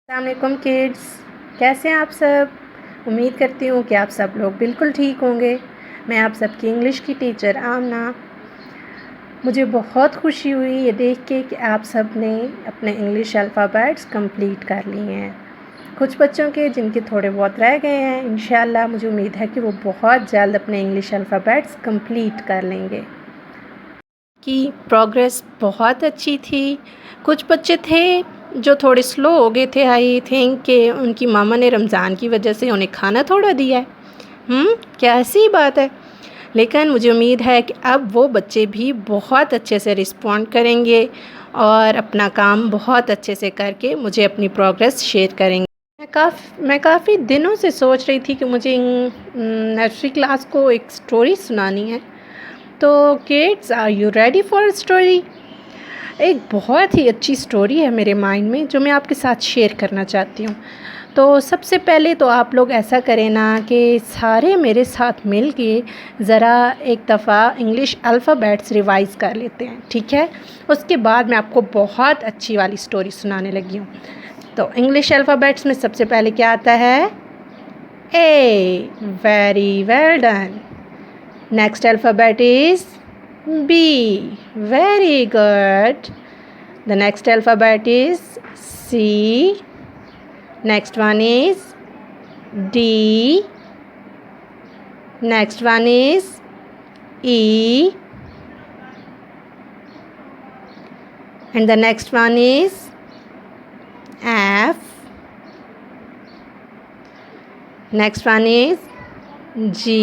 अस्सलामुअलैकुम किड्स, कैसे हैं आप सब। उम्मीद करती हूँ कि आप सब लोग बिल्कुल ठीक होंगे। मैं आप सबकी इंग्लिश की टीचर आमना। मुझे बहुत खुशी हुई ये देख के कि आप सब ने अपने इंग्लिश अल्फ़ाबेट्स कंप्लीट कर लिए हैं। कुछ बच्चों के जिनके थोड़े बहुत रह गए हैं, इंशाल्लाह मुझे उम्मीद है कि वो बहुत जल्द अपने इंग्लिश अल्फ़ाबेट्स कंप्लीट कर लेंगे। की प्रोग्रेस बहुत अच्छी थी। कुछ बच्चे थे जो थोड़े स्लो हो गए थे। आई थिंक कि उनकी मामा ने रमज़ान की वजह से उन्हें खाना थोड़ा दिया है। क्या ऐसी बात है। लेकिन मुझे उम्मीद है कि अब वो बच्चे भी बहुत अच्छे से रिस्पॉन्ड करेंगे और अपना काम बहुत अच्छे से करके मुझे अपनी प्रोग्रेस शेयर करेंगे। मैं काफ़ी दिनों से सोच रही थी कि मुझे नर्सरी क्लास को एक स्टोरी सुनानी है। तो kids, are you ready for story? एक बहुत ही अच्छी स्टोरी है मेरे माइंड में जो मैं आपके साथ शेयर करना चाहती हूँ। तो सबसे पहले तो आप लोग ऐसा करें ना कि सारे मेरे साथ मिल के ज़रा एक दफ़ा इंग्लिश अल्फ़ाबेट्स रिवाइज़ कर लेते हैं, ठीक है। उसके बाद मैं आपको बहुत अच्छी वाली स्टोरी सुनाने लगी हूँ। तो इंग्लिश अल्फ़ाबेट्स में सबसे पहले क्या आता है? A. Very well done. Next alphabet is B. Very good. The next alphabet is C. Next one is D. Next one is E. And the next one is F. Next one is G.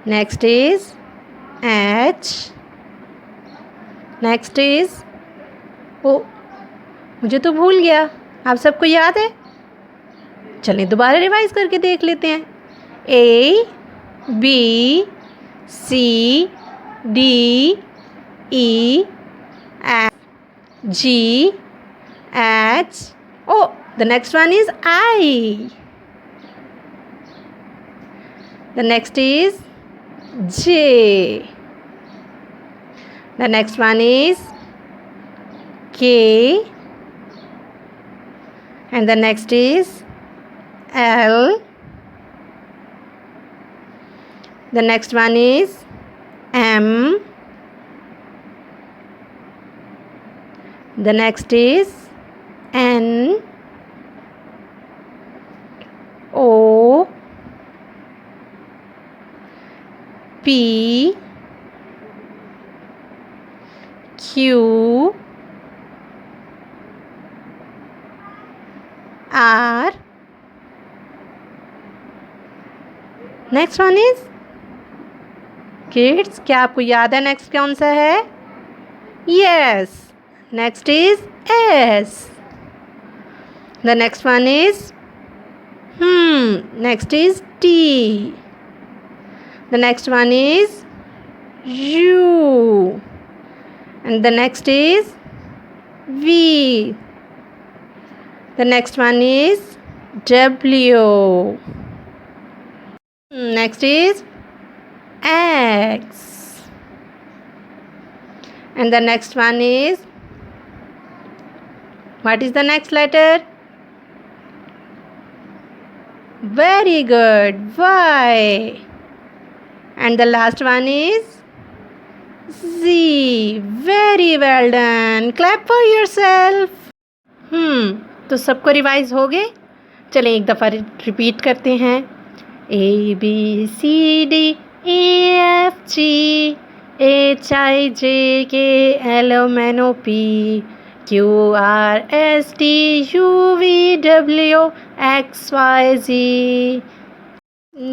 Next is H. Next is O. मुझे तो भूल गया, आप सबको याद है? चलिए दोबारा रिवाइज करके देख लेते हैं। A, B, C, D, E, F, G, H, O. The next one is I. The next is J. The next one is K. And the next is L. The next one is M. The next is N. O. P. Q. R. Next one is kids, क्या आपको याद है next कौन सा है? Yes, next is S. The next one is next is T. The next one is U. And the next is V. The next one is W. Next is X. And the next one is, what is the next letter? Very good, Y. And the last one is Z. Very well done. Clap for yourself. तो सबको revise हो गए। चलें एक दफ़ा repeat करते हैं। A B C D E F G H I J K L M N O P Q R S T U V W X Y Z।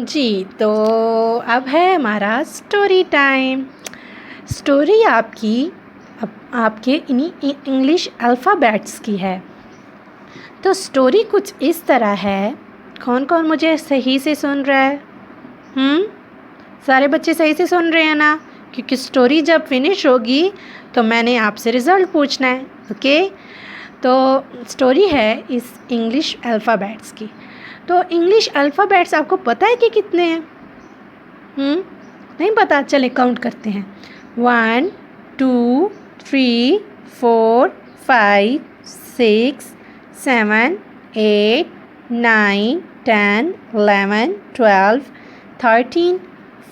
जी, तो अब है हमारा स्टोरी टाइम। स्टोरी आपके इन्हीं इंग्लिश अल्फ़ाबेट्स की है। तो story कुछ इस तरह है। कौन कौन मुझे सही से सुन रहा है? सारे बच्चे सही से सुन रहे हैं ना? क्योंकि स्टोरी जब फिनिश होगी तो मैंने आपसे रिज़ल्ट पूछना है। ओके, तो स्टोरी है इस इंग्लिश अल्फ़ाबेट्स की। तो इंग्लिश अल्फ़ाबेट्स आपको पता है कि कितने हैं? नहीं पता? चले काउंट करते हैं। 1 2 3 4 5, 6, 7, 8, 9, 10, 11, 12, 13,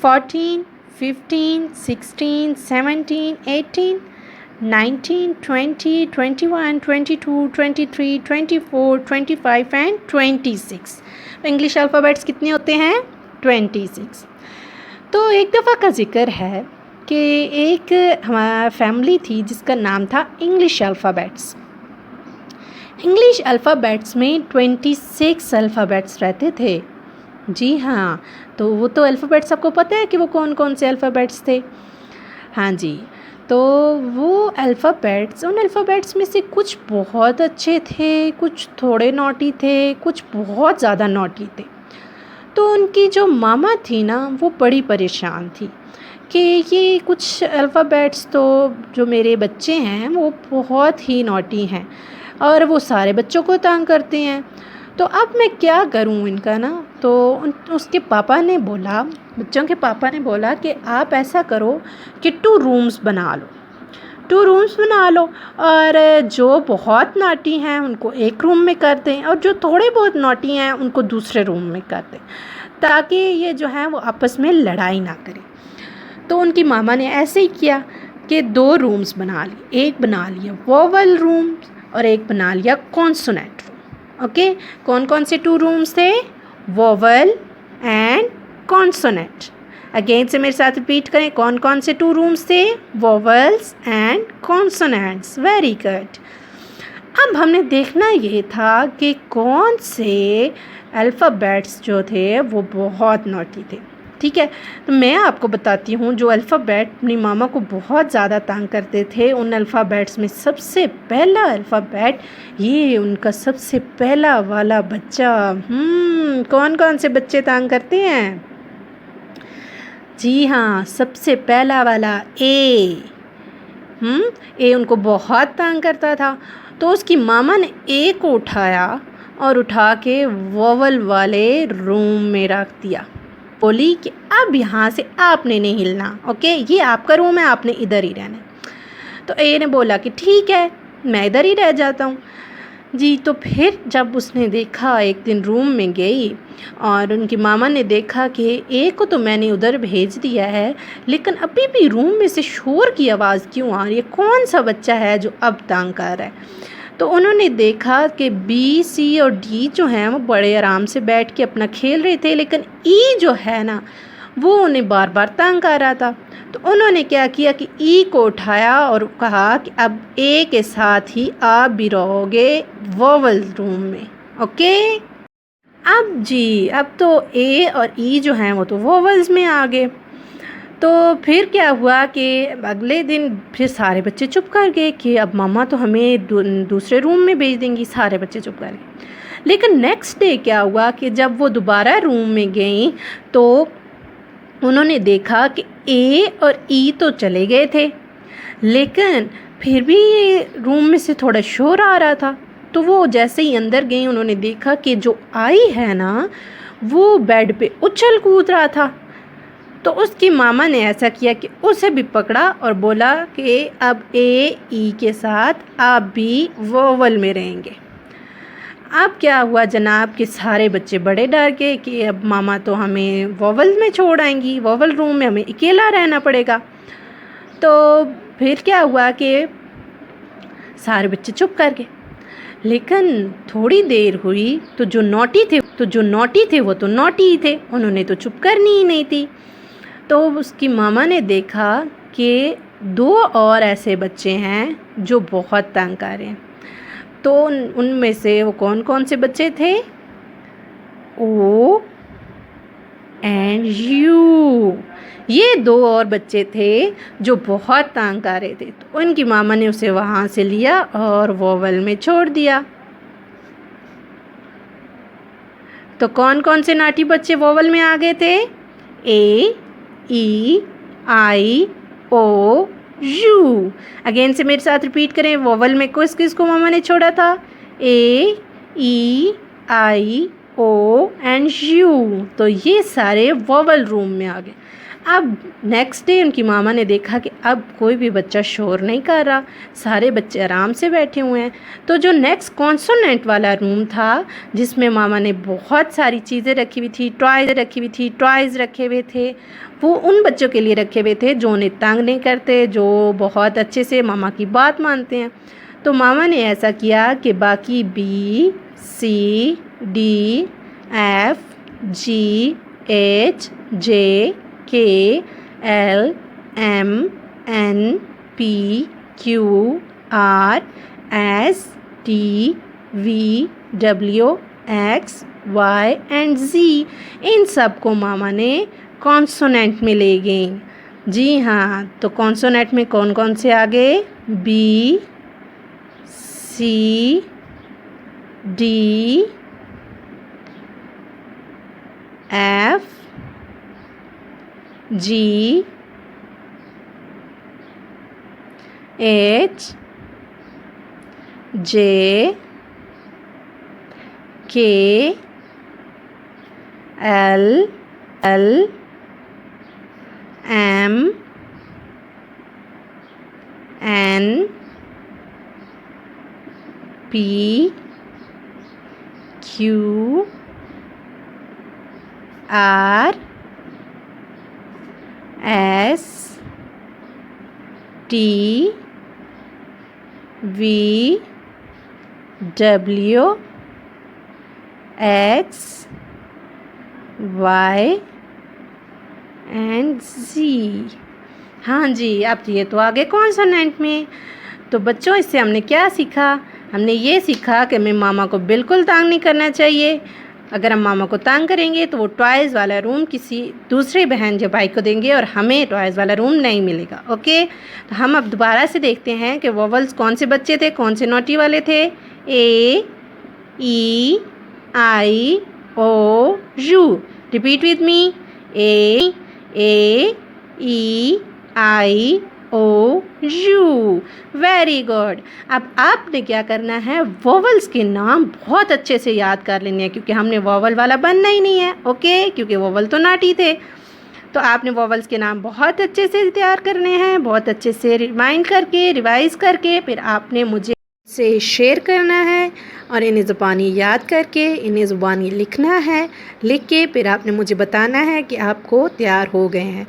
14, 15, 16, 17, 18, 19, 20, 21, 22, 23, 24, 25 एंड 26। इंग्लिश अल्फ़ाबेट्स कितने होते हैं? 26। तो एक दफ़ा का ज़िक्र है कि एक हमारा फैमिली थी जिसका नाम था इंग्लिश अल्फ़ाबेट्स। इंग्लिश अल्फ़ाबेट्स में 26 अल्फ़ाबेट्स रहते थे। जी हाँ, तो वो तो अल्फ़ाबेट्स आपको पता है कि वो कौन कौन से अल्फ़ाबेट्स थे? हाँ जी, तो वो अल्फ़ाबेट्स, उन अल्फ़ाबेट्स में से कुछ बहुत अच्छे थे, कुछ थोड़े नॉटी थे, कुछ बहुत ज़्यादा नॉटी थे। तो उनकी जो मामा थी ना, वो बड़ी परेशान थी कि ये कुछ अल्फ़ाबेट्स तो जो मेरे बच्चे हैं वो बहुत ही नॉटी हैं और वो सारे बच्चों को तंग करते हैं। तो अब मैं क्या करूं इनका ना? तो उसके पापा ने बोला, बच्चों के पापा ने बोला कि आप ऐसा करो कि 2 रूम्स बना लो, 2 रूम्स बना लो और जो बहुत नॉटी हैं उनको एक रूम में कर दें और जो थोड़े बहुत नॉटी हैं उनको दूसरे रूम में कर दें, ताकि ये जो है वो आपस में लड़ाई ना करें। तो उनकी मामा ने ऐसे ही किया कि 2 रूम्स बना लिए, एक बना लिया वोवल रूम और एक बना लिया कॉन्सोनेंट रूम। ओके, कौन कौन से 2 रूम्स थे? Vowel and consonant. अगेन से मेरे साथ रिपीट करें, कौन कौन से 2 रूम्स थे? Vowels and consonants. Very good. अब हमने देखना ये था कि कौन से अल्फ़ाबेट्स जो थे वो बहुत नॉटी थे। ठीक है, तो मैं आपको बताती हूँ जो अल्फ़ाबेट अपनी मामा को बहुत ज़्यादा तंग करते थे। उन अल्फ़ाबेट्स में सबसे पहला अल्फ़ाबेट, ये उनका सबसे पहला वाला बच्चा। कौन कौन से बच्चे तंग करते हैं? जी हाँ, सबसे पहला वाला ए। ए उनको बहुत तंग करता था। तो उसकी मामा ने ए को उठाया और उठा के वोवल वाले रूम में रख दिया। बोली कि अब यहाँ से आपने नहीं हिलना, ओके, ये आपका रूम है, आपने इधर ही रहना। तो ए ने बोला कि ठीक है, मैं इधर ही रह जाता हूँ। जी, तो फिर जब उसने देखा, एक दिन रूम में गई और उनकी मामा ने देखा कि ए को तो मैंने उधर भेज दिया है, लेकिन अभी भी रूम में से शोर की आवाज़ क्यों आ रही है? कौन सा बच्चा है जो अब तंग कर रहा है? तो उन्होंने देखा कि बी, सी और डी जो हैं वो बड़े आराम से बैठ के अपना खेल रहे थे, लेकिन ई जो है ना वो उन्हें बार बार तंग कर रहा था। तो उन्होंने क्या किया कि ई को उठाया और कहा कि अब ए के साथ ही आप भी रहोगे वोवल रूम में। ओके, अब तो ए और ई जो हैं वो तो वोवल्स में आ गए। तो फिर क्या हुआ कि अगले दिन फिर सारे बच्चे चुप कर गए कि अब मामा तो हमें दूसरे रूम में भेज देंगी। सारे बच्चे चुप कर गए। लेकिन नेक्स्ट डे क्या हुआ कि जब वो दोबारा रूम में गई तो उन्होंने देखा कि ए और ई तो चले गए थे, लेकिन फिर भी ये रूम में से थोड़ा शोर आ रहा था। तो वो जैसे ही अंदर गई उन्होंने देखा कि जो आई है ना वो बेड पे उछल कूद रहा था। तो उसकी मामा ने ऐसा किया कि उसे भी पकड़ा और बोला कि अब ए ई के साथ आप भी वोवल में रहेंगे। अब क्या हुआ जनाब कि सारे बच्चे बड़े डर गए कि अब मामा तो हमें वोवल में छोड़ आएंगी, वोवल रूम में हमें अकेला रहना पड़ेगा। तो फिर क्या हुआ कि सारे बच्चे चुप कर गए। लेकिन थोड़ी देर हुई तो जो नॉटी थे वो तो नॉटी ही थे, उन्होंने तो चुप करनी ही नहीं थी। तो उसकी मामा ने देखा कि 2 और ऐसे बच्चे हैं जो बहुत तंग कर रहे हैं। तो उनमें से वो कौन कौन से बच्चे थे? O and U. ये 2 और बच्चे थे जो बहुत तंग कर रहे थे। तो उनकी मामा ने उसे वहाँ से लिया और वोवल में छोड़ दिया। तो कौन कौन से नाटी बच्चे वोवल में आ गए थे? ए, ई, आई, ओ, यू। अगेन से मेरे साथ रिपीट करें, वोवल में किस किस को मामा ने छोड़ा था? ए, ई, आई, ओ एंड यू। तो ये सारे वोवल रूम में आ गए। अब नेक्स्ट डे उनकी मामा ने देखा कि अब कोई भी बच्चा शोर नहीं कर रहा, सारे बच्चे आराम से बैठे हुए हैं। तो जो नेक्स्ट कॉन्सोनेंट वाला रूम था जिसमें मामा ने बहुत सारी चीज़ें रखी हुई थी, टॉयज़ रखे हुए थे, वो उन बच्चों के लिए रखे हुए थे जो उन्हें तंग नहीं करते, जो बहुत अच्छे से मामा की बात मानते हैं। तो मामा ने ऐसा किया कि बाकी B, C, D, F, G, H, J, K, L, M, N, P, Q, R, S, T, V, W, X, Y and Z, इन सब को मामा ने कॉन्सोनेंट में ले गई। जी हाँ, तो कॉन्सोनेंट में कौन कौन से आ गए? B, C, D, F, G, H, J, K, L, M, N, P, Q, R, S, T, V, W, X, Y and Z। हाँ जी, अब ये तो आगे कॉन्सोनेंट में। तो बच्चों, इससे हमने क्या सीखा? हमने ये सीखा कि हमें मामा को बिल्कुल तंग नहीं करना चाहिए। अगर हम मामा को तंग करेंगे तो वो टॉयज़ वाला रूम किसी दूसरे बहन या भाई को देंगे और हमें टॉयज़ वाला रूम नहीं मिलेगा। ओके, तो हम अब दोबारा से देखते हैं कि वोवल्स कौन से बच्चे थे, कौन से नोटी वाले थे। A, E, I, O, U। Repeat with me. A, E, I, O, U। Very good. अब आपने क्या करना है, वोवल्स के नाम बहुत अच्छे से याद कर लेने हैं, क्योंकि हमने वोवल वाला बनना ही नहीं है। ओके, क्योंकि वोवल तो नाटी थे। तो आपने वोवल्स के नाम बहुत अच्छे से तैयार करने हैं, बहुत अच्छे से रिमाइंड करके, रिवाइज करके, फिर आपने मुझे से शेयर करना है और इन्हें ज़ुबानी याद करके इन्हें ज़ुबानी लिखना है। लिख के फिर आपने मुझे बताना है कि आपको तैयार हो गए हैं।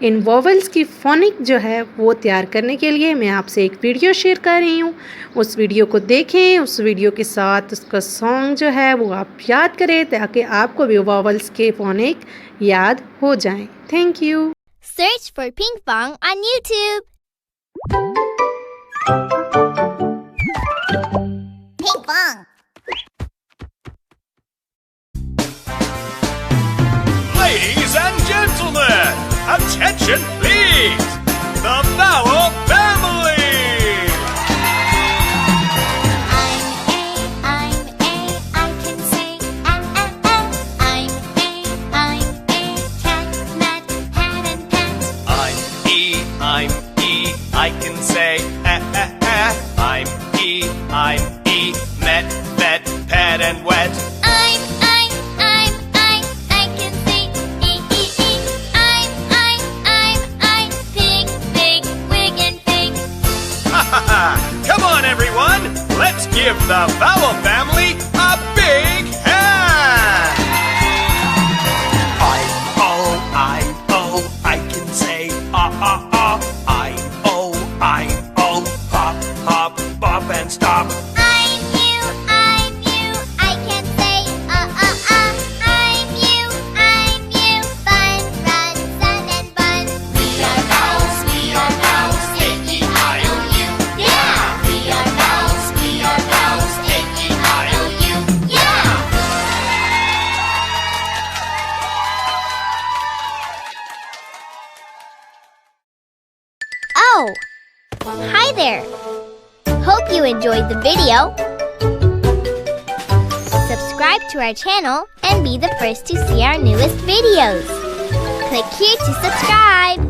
इन वोवल्स की फोनिक जो है वो तैयार करने के लिए मैं आपसे एक वीडियो शेयर कर रही हूँ। उस वीडियो को देखें, उस वीडियो के साथ उसका सॉन्ग जो है वो आप याद करें ताकि आपको भी वोवल्स के फोनिक याद हो जाएं। Thank you. Search for Ping Pong on YouTube. Ping Pong. Ladies and gentlemen, attention please! The Vowel Family! I'm A, I can say A. I'm A, cat, mat, hat and pet. I'm E, I can say I'm E, met, vet, pet and wet. I can say E. I'm pig, pig, wig and pig. Come on everyone, let's give the Vowel Family a big hand! I'm O, I can say I'm O, pop, hop, bop and stop. I'm you, I can say I'm you, fun, run, sun and bun. We are vowels, A-E-I-O-U. Yeah! We are vowels, A-E-I-O-U. Yeah! Oh! Hi there! Hope you enjoyed the video. Subscribe to our channel and be the first to see our newest videos. Click here to subscribe.